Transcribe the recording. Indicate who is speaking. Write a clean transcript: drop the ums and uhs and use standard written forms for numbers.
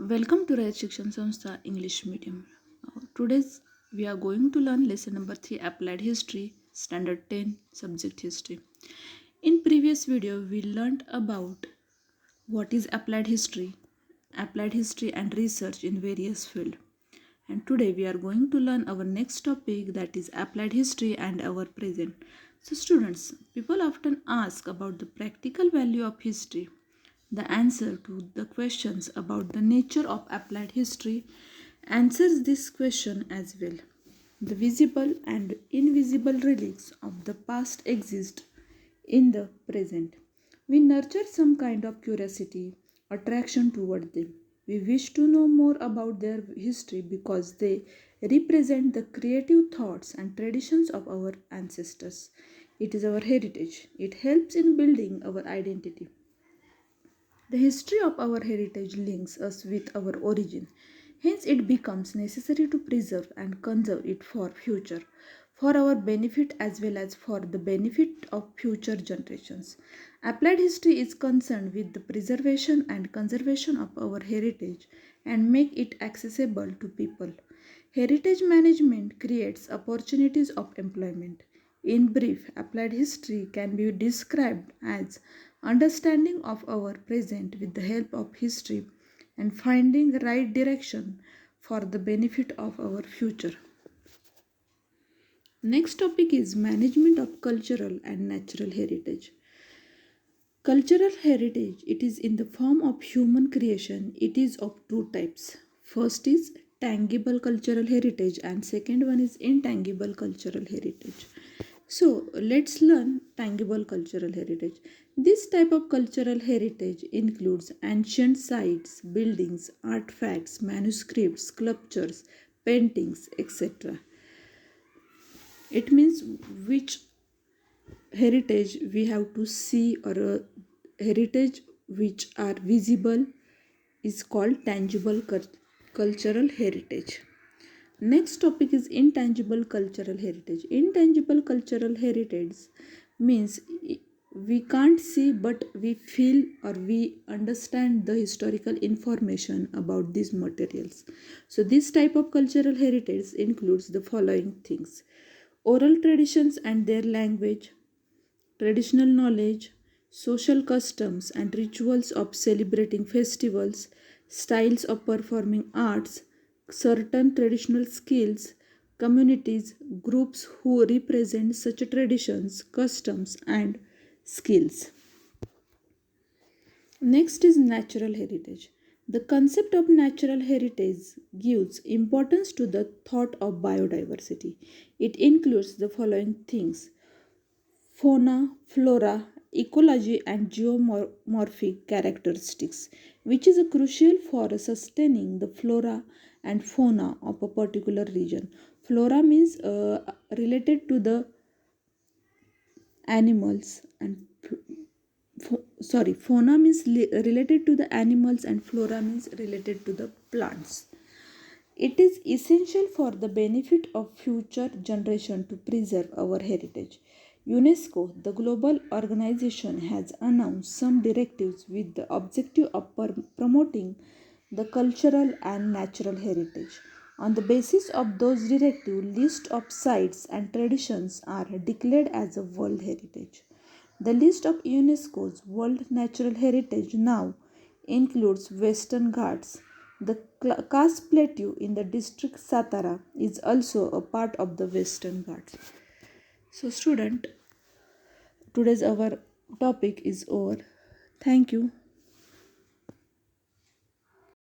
Speaker 1: Welcome to Rayat Shikshan Sanstha English Medium. Today's we are going to learn lesson number 3, Applied History, Standard 10, Subject History. In previous video we learned about what is applied history and research in various fields. And today we are going to learn our next topic, that is applied history and our present. So students, people often ask about the practical value of history. The answer to the questions about the nature of applied history answers this question as well. The visible and invisible relics of the past exist in the present. We nurture some kind of curiosity, attraction toward them. We wish to know more about their history because they represent the creative thoughts and traditions of our ancestors. It is our heritage. It helps in building our identity. The history of our heritage links us with our origin. Hence, it becomes necessary to preserve and conserve it for future, for our benefit as well as for the benefit of future generations. Applied history is concerned with the preservation and conservation of our heritage and make it accessible to people. Heritage management creates opportunities of employment. In brief, applied history can be described as understanding of our present with the help of history and finding the right direction for the benefit of our future. Next topic is management of cultural and natural heritage. Cultural heritage, it is in the form of human creation. It is of two types. First is tangible cultural heritage and second one is intangible cultural heritage. So let's learn tangible cultural heritage. This type of cultural heritage includes ancient sites, buildings, artifacts, manuscripts, sculptures, paintings, etc. It means which heritage we have to see, or a heritage which are visible is called tangible cultural heritage. Next topic is intangible cultural heritage. Intangible cultural heritage means we can't see but we feel or we understand the historical information about these materials. So this type of cultural heritage includes the following things: oral traditions and their language, traditional knowledge, social customs and rituals of celebrating festivals, styles of performing arts, certain traditional skills, communities, groups who represent such traditions, customs, and skills. Next is natural heritage. The concept of natural heritage gives importance to the thought of biodiversity. It includes the following things: fauna, flora, ecology, and geomorphic characteristics, which is crucial for sustaining the flora and fauna of a particular region. Flora means related to the animals, and fauna means related to the animals, and flora means related to the plants. It is essential for the benefit of future generation to preserve our heritage. UNESCO, the global organization, has announced some directives with the objective of promoting the cultural and natural heritage. On the basis of those directives, list of sites and traditions are declared as a World Heritage. The list of UNESCO's World Natural Heritage now includes Western Ghats. The Khas Plateau in the district Satara is also a part of the Western Ghats. So student, today's our topic is over. Thank you.